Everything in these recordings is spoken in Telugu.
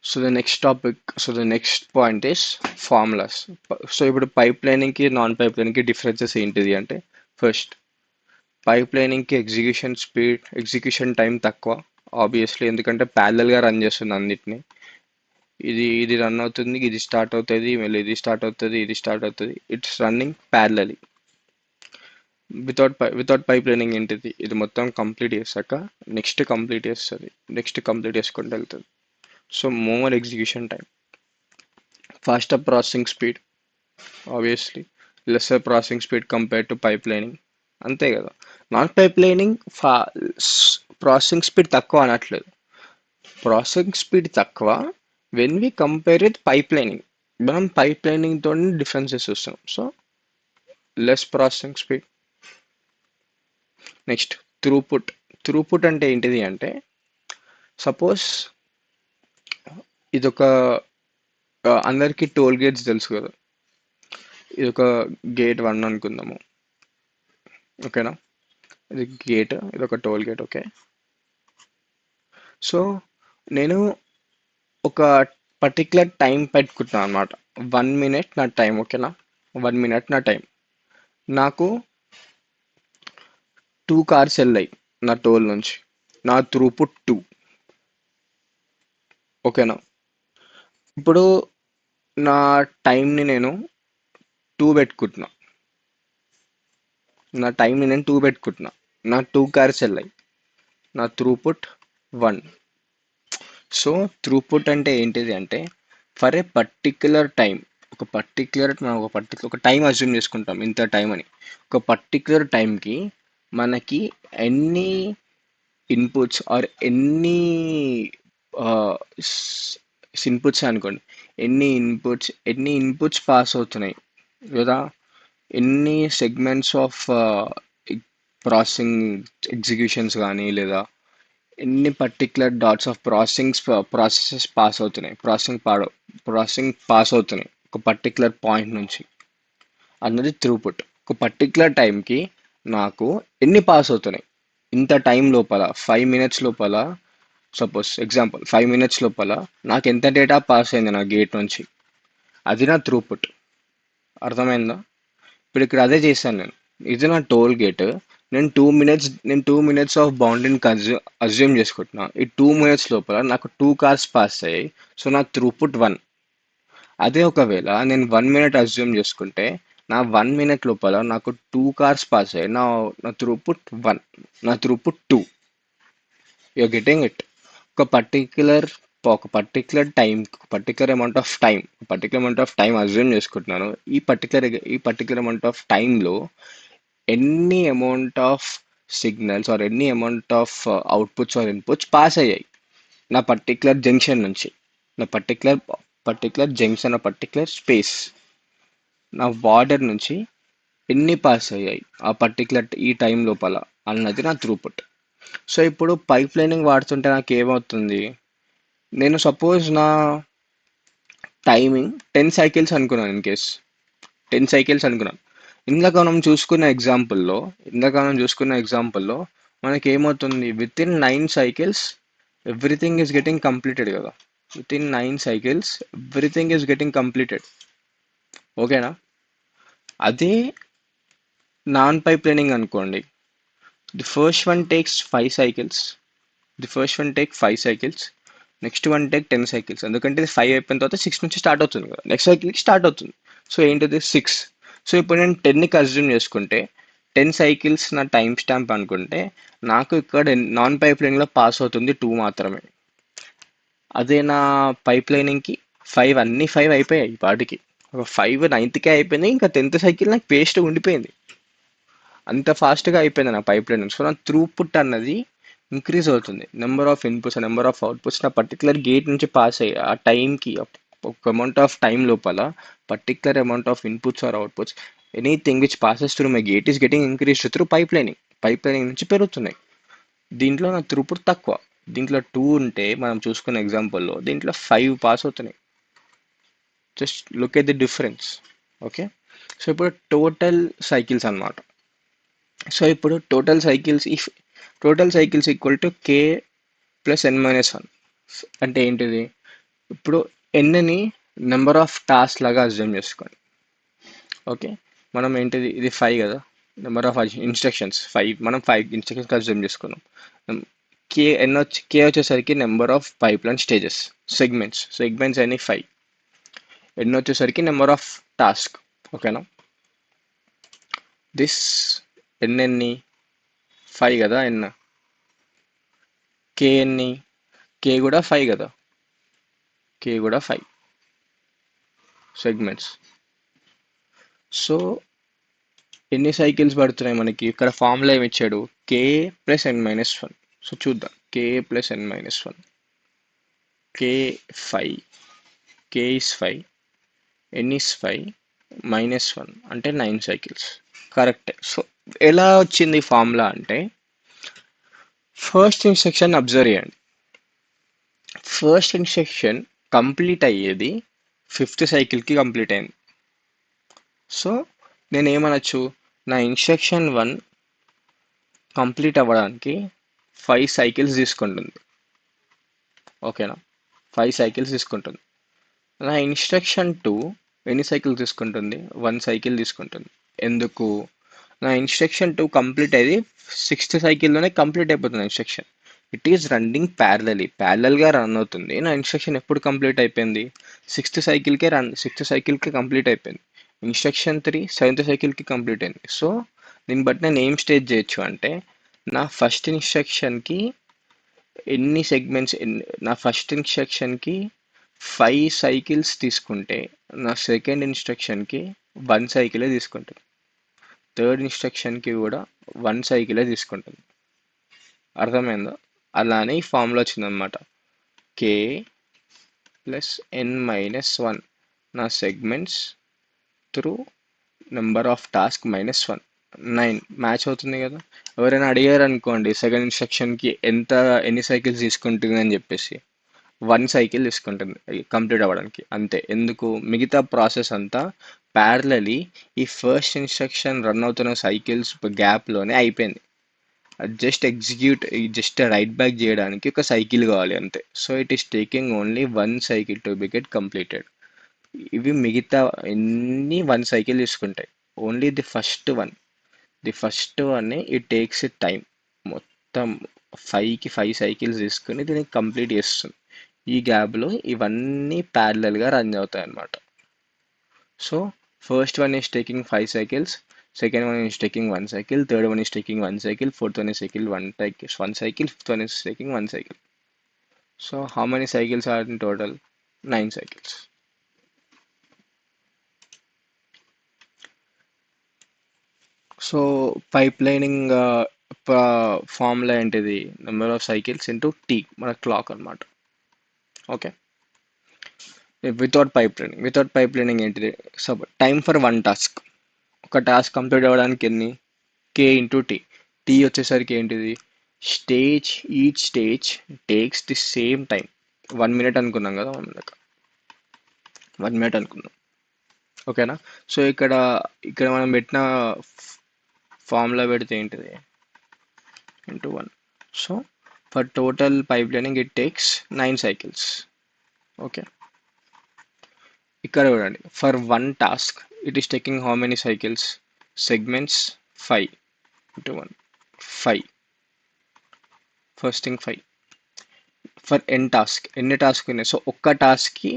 The next point is formulas. So ఇప్పుడు పైప్ లైనింగ్కి నాన్ పైప్ లైనింగ్కి డిఫరెన్సెస్ ఏంటిది అంటే, ఫస్ట్ పైప్ లైనింగ్కి ఎగ్జిక్యూషన్ టైం తక్కువ, ఆబ్వియస్లీ, ఎందుకంటే ప్యారలల్గా రన్ చేస్తుంది అన్నిటిని. ఇది రన్ అవుతుంది, ఇది స్టార్ట్ అవుతుంది, మళ్ళీ ఇది స్టార్ట్ అవుతుంది, ఇది స్టార్ట్ అవుతుంది. It's running parallelly. Without pipelining ఏంటిది, ఇది మొత్తం కంప్లీట్ చేశాక నెక్స్ట్ కంప్లీట్ చేసుకుంటూ వెళ్తుంది. So more execution time, faster processing speed, obviously, lesser processing speed compared to pipelining. అంతే కదా. Non pipelining processing speed తక్కువ అనట్లేదు, ప్రాసెసింగ్ స్పీడ్ తక్కువ when we compare with pipelining. మనం పైప్ లైనింగ్తో డిఫరెన్సెస్ చూస్తాం. So less processing speed. Next throughput అంటే ఏంటిది అంటే, సపోజ్ ఇదొక అందరికీ టోల్ గేట్స్ తెలుసు కదా. ఇది ఒక గేట్ 1 అనుకుందాము, ఓకేనా. ఇది ఒక టోల్ గేట్, ఓకే. సో నేను ఒక పర్టికులర్ టైం పెట్టుకుంటున్నాను అనమాట. 1 minute నా టైం, ఓకేనా. 1 minute నా టైం. నాకు 2 కార్స్ వెళ్ళాయి నా టోల్ నుంచి. నా త్రూపుట్ 2, ఓకేనా. ఇప్పుడు నా టైంని నేను 2 పెట్టుకుంటున్నా. నా 2 కార్స్ వెళ్ళాయి. నా త్రూపుట్ 1. సో త్రూపుట్ అంటే ఏంటిది అంటే, ఫర్ ఏ పర్టిక్యులర్ టైం, ఒక టైం అజ్యూమ్ చేసుకుంటాం ఇంత టైం అని. ఒక పర్టిక్యులర్ టైంకి మనకి ఎన్ని ఇన్పుట్స్ ఆర్ ఎన్ని ఇన్పుట్స్ అనుకోండి, ఎన్ని ఇన్పుట్స్ పాస్ అవుతున్నాయి లేదా ఎన్ని సెగ్మెంట్స్ ఆఫ్ ప్రాసెసింగ్ ఎగ్జిక్యూషన్స్ కానీ, లేదా ఎన్ని particular dots of processes processing pass అవుతున్నాయి ఒక పర్టిక్యులర్ పాయింట్ నుంచి అన్నది త్రూపుట్. ఒక పర్టిక్యులర్ టైంకి నాకు ఎన్ని పాస్ అవుతున్నాయి ఇంత టైం లోపల, 5 minutes లోపల, సపోజ్ ఎగ్జాంపుల్ 5 minutes లోపల నాకు ఎంత డేటా పాస్ అయింది నా గేట్ నుంచి, అది నా త్రూపుట్. అర్థమైందా? ఇప్పుడు ఇక్కడ అదే చేశాను నేను. ఇది నా టోల్ గేట్. నేను 2 minutes ఆఫ్ బౌండరీని అజ్యూమ్ చేసుకుంటున్నా. ఈ 2 minutes లోపల నాకు 2 కార్స్ పాస్ అయ్యాయి. సో నా త్రూపుట్ 1. అదే ఒకవేళ నేను 1 minute అజ్యూమ్ చేసుకుంటే, నా 1 minute లోపల నాకు 2 కార్స్ పాస్ అయ్యాయి. నా త్రూపుట్ 1, నా త్రూపుట్ 2. You are getting it. ఒక particular amount of time assume చేసుకుంటున్నాను. ఈ పర్టిక్యులర్ అమౌంట్ ఆఫ్ టైంలో ఎన్ని అమౌంట్ ఆఫ్ సిగ్నల్స్ ఆర్ ఎన్ని amount of outputs or inputs pass అయ్యాయి నా పర్టిక్యులర్ జంక్షన్ నుంచి, నా పర్టిక్యులర్ జంక్షన్, నా పర్టిక్యులర్ స్పేస్, నా బార్డర్ నుంచి ఎన్ని పాస్ అయ్యాయి ఈ టైం లోపల అన్నది నా త్రూపుట్. సో ఇప్పుడు పైప్ లైనింగ్ వాడుతుంటే నాకు ఏమవుతుంది, నేను సపోజ్ నా టైమింగ్ 10 సైకిల్స్ అనుకున్నాను. ఇన్ కేస్ 10 సైకిల్స్ అనుకున్నాను. ఇందాక మనం చూసుకున్న ఎగ్జాంపుల్లో మనకి ఏమవుతుంది, within 9 cycles everything is getting completed కదా. Within 9 cycles everything is getting completed, ఓకేనా. అదే నాన్ పైప్ లైనింగ్ అనుకోండి, the first one takes 5 cycles, next one take 10 cycles. ఎందుకంటే ఇది 5 అయిపోయిన తర్వాత 6 నుంచి స్టార్ట్ అవుతుంది కదా, నెక్స్ట్ సైకిల్కి స్టార్ట్ అవుతుంది. సో ఏంటిది 6. సో ఇప్పుడు నేను 10ని కన్జ్యూమ్ చేసుకుంటే, 10 సైకిల్స్ నా టైం స్టాంప్ అనుకుంటే, నాకు ఇక్కడ నాన్ పైప్ లైన్లో పాస్ అవుతుంది 2 మాత్రమే. అదే నా పైప్ లైనింగ్కి 5 అయిపోయాయి వాటికి. ఒక 5 9థ్కే అయిపోయింది, ఇంకా 10th సైకిల్ నాకు పేస్ట్ ఉండిపోయింది. అంత ఫాస్ట్గా అయిపోయింది నా పైప్ లైనింగ్. సో నా త్రూపుట్ అన్నది ఇంక్రీజ్ అవుతుంది. Number of inputs, number of outputs నా పర్టికులర్ గేట్ నుంచి పాస్ అయ్యి ఆ టైంకి ఒక అమౌంట్ ఆఫ్ టైం లోపల particular amount of inputs or outputs, anything which passes through my gate is getting increase through pipelining నుంచి పెరుగుతున్నాయి. దీంట్లో నా త్రూపుట్ తక్కువ. దీంట్లో 2 ఉంటే మనం చూసుకున్న ఎగ్జాంపుల్లో దీంట్లో 5 పాస్ అవుతున్నాయి. Just look at the difference, okay. So ఇప్పుడు టోటల్ సైకిల్స్ అన్నమాట. సో ఇప్పుడు total cycles equal to k plus n minus 1. అంటే ఏంటిది, ఇప్పుడు ఎన్ని నెంబర్ ఆఫ్ టాస్క్ లాగా అజ్యూమ్ చేసుకోండి. ఓకే, మనం ఏంటిది, ఇది 5 కదా, నెంబర్ ఆఫ్ ఇన్స్ట్రక్షన్స్ 5, మనం 5 ఇన్స్ట్రక్షన్స్ అజ్యూమ్ చేసుకున్నాం. కే వచ్చేసరికి number of pipe line stages, segments అన్ని 5. ఎన్ వచ్చేసరికి నెంబర్ ఆఫ్ టాస్క్. ఓకేనా, దిస్ ఎన్ని 5 కదా, ఎన్ని కే కూడా 5 కదా, కే కూడా 5 సెగ్మెంట్స్. సో ఎన్ని సైకిల్స్ పడుతున్నాయి మనకి, ఇక్కడ ఫార్ములా ఏమి ఇచ్చాడు, కే ప్లస్ n-1. సో చూద్దాం, k plus n-1, k 5, k is 5, n is 5, -1 అంటే 9 సైకిల్స్. కరెక్టే. సో ఎలా వచ్చింది ఫార్ములా అంటే, ఫస్ట్ ఇన్స్ట్రక్షన్ అబ్జర్వ్ చేయండి. ఫస్ట్ ఇన్స్ట్రక్షన్ కంప్లీట్ అయ్యేది 5th సైకిల్కి కంప్లీట్ అయింది. సో నేను ఏమనొచ్చు, నా ఇన్స్ట్రక్షన్ 1 కంప్లీట్ అవ్వడానికి 5 సైకిల్స్ తీసుకుంటుంది. ఓకేనా, 5 సైకిల్స్ తీసుకుంటుంది. నా ఇన్స్ట్రక్షన్ 2 ఎన్ని సైకిల్స్ తీసుకుంటుంది, 1 సైకిల్ తీసుకుంటుంది. ఎందుకు, నా ఇన్స్ట్రక్షన్ 2 కంప్లీట్ అయ్యి 6th సైకిల్లోనే కంప్లీట్ అయిపోతుంది ఇన్స్ట్రక్షన్. ఇట్ ఈస్ రన్నింగ్ ప్యారలల్గా రన్ అవుతుంది. నా ఇన్స్ట్రక్షన్ ఎప్పుడు కంప్లీట్ అయిపోయింది, 6th సైకిల్కే కంప్లీట్ అయిపోయింది. ఇన్స్ట్రక్షన్ 3 7th సైకిల్కి కంప్లీట్ అయింది. సో దీన్ని బట్టి నేను ఏం స్టేట్ చేయొచ్చు అంటే, నా ఫస్ట్ ఇన్స్ట్రక్షన్కి ఎన్ని సెగ్మెంట్స్, నా ఫస్ట్ ఇన్స్ట్రక్షన్కి 5 సైకిల్స్ తీసుకుంటే, నా సెకండ్ ఇన్స్ట్రక్షన్కి 1 సైకిలే తీసుకుంటుంది, థర్డ్ ఇన్స్ట్రక్షన్కి కూడా 1 సైకిలే తీసుకుంటుంది. అర్థమైందా? అలానే ఈ ఫార్ములా వచ్చిందనమాట, కే ప్లస్ n-1, నా segments through number of task -1, 9 match అవుతుంది కదా. ఎవరైనా అడిగారు అనుకోండి సెకండ్ ఇన్స్ట్రక్షన్కి ఎన్ని సైకిల్స్ తీసుకుంటుంది అని చెప్పేసి, 1 సైకిల్ తీసుకుంటుంది కంప్లీట్ అవ్వడానికి, అంతే. ఎందుకు, మిగతా ప్రాసెస్ అంతా ప్యారలీ ఈ ఫస్ట్ ఇన్స్ట్రక్షన్ రన్ అవుతున్న సైకిల్స్ గ్యాప్లోనే అయిపోయింది. జస్ట్ రైట్ బ్యాక్ చేయడానికి ఒక సైకిల్ కావాలి అంతే. So it is taking only 1 cycle to be get completed. ఇవి మిగతా ఎన్ని 1 సైకిల్ తీసుకుంటాయి, only the first one it takes it time. మొత్తం 5 సైకిల్స్ తీసుకుని దీన్ని కంప్లీట్ చేస్తుంది. ఈ గ్యాప్లో ఇవన్నీ ప్యారలల్గా రన్ అవుతాయి అన్నమాట. So first one is taking 5 cycles, second one is taking 1 cycle, third one is taking 1 cycle, fourth one is taking 1 cycle, fifth one is taking 1 cycle. So how many cycles are in total? 9 cycles. So pipelining formula ఏంటిది, number of cycles into t, మన clock అన్నమాట. ఓకే, వితౌట్ పైప్లైనింగ్ ఏంటిది, టైం ఫర్ 1 టాస్క్, ఒక టాస్క్ కంప్లీట్ అవ్వడానికి ఎన్ని, కే ఇంటూ టీ వచ్చేసరికి ఏంటిది, each stage takes the same time. 1 minute అనుకున్నాం కదా, 1 minute అనుకున్నాం. ఓకేనా, సో ఇక్కడ మనం పెట్టిన ఫార్ములా పెడితే ఏంటిది, into 1. So for total pipe lining it takes 9 cycles. Okay, ఇక్కడ చూడండి, for 1 task it is taking how many cycles, segments 5 into 1, 5. First thing 5. For ఎన్ని టాస్క్ ఉన్నాయి, సో ఒక్క టాస్క్కి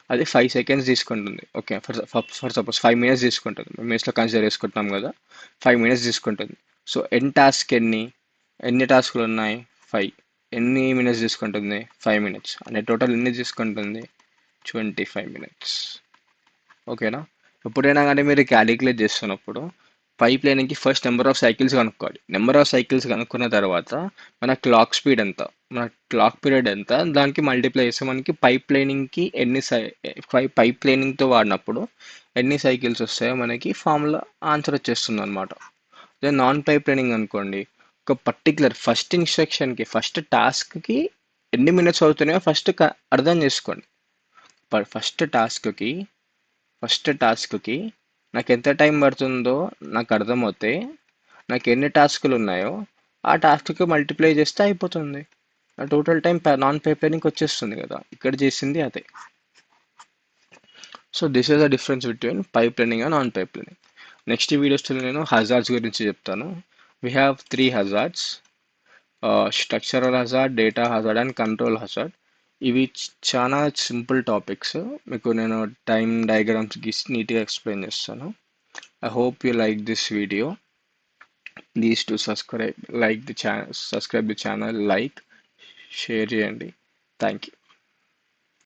అది 5 seconds తీసుకుంటుంది. ఓకే, ఫర్ సపోజ్ 5 minutes తీసుకుంటుంది, మినిట్స్లో కన్సిడర్ చేసుకుంటున్నాం కదా, 5 minutes తీసుకుంటుంది. సో ఎన్ని టాస్క్లు ఉన్నాయి, 5. ఎన్ని మినిట్స్ తీసుకుంటుంది, 5 minutes. అంటే టోటల్ ఎన్ని తీసుకుంటుంది, 25 minutes. ఓకేనా, ఎప్పుడైనా కానీ మీరు క్యాలిక్యులేట్ చేస్తున్నప్పుడు పైప్ లైనింగ్కి ఫస్ట్ నెంబర్ ఆఫ్ సైకిల్స్ కనుక్కోవాలి. నెంబర్ ఆఫ్ సైకిల్స్ కనుక్కున్న తర్వాత మన క్లాక్ స్పీడ్ ఎంత, మన క్లాక్ పీరియడ్ ఎంత, దానికి మల్టిప్లై చేస్తే మనకి పైప్ లైనింగ్కి పైప్ లైనింగ్తో వాడినప్పుడు ఎన్ని సైకిల్స్ వస్తాయో మనకి ఫార్ములా ఆన్సర్ వచ్చేస్తుంది అనమాట. అదే నాన్ పైప్ లైనింగ్ అనుకోండి, ఒక పర్టికులర్ ఫస్ట్ ఇన్స్ట్రక్షన్కి ఫస్ట్ టాస్క్కి ఎన్ని మినిట్స్ అవుతున్నాయో ఫస్ట్ అర్థం చేసుకోండి. ఫస్ట్ టాస్క్కి నాకు ఎంత టైం పడుతుందో నాకు అర్థమవుతే, నాకు ఎన్ని టాస్కులు ఉన్నాయో ఆ టాస్క్కి మల్టిప్లై చేస్తే అయిపోతుంది. ఆ టోటల్ టైం నాన్ పైప్లైనింగ్ వచ్చేస్తుంది కదా, ఇక్కడ చేసింది అదే. So this is the difference between pipelining and non pipelining. Next వీడియోస్లో నేను హజార్డ్స్ గురించి చెప్తాను. We have 3 hazards: structural hazard, data hazard and control hazard. ఇవి చాలా సింపుల్ టాపిక్స్, మీకు నేను టైం డయాగ్రామ్స్ గీసి నీట్గా ఎక్స్ప్లెయిన్ చేస్తాను. I hope you like this video. Please to subscribe the channel, like share చేయండి. Thank you.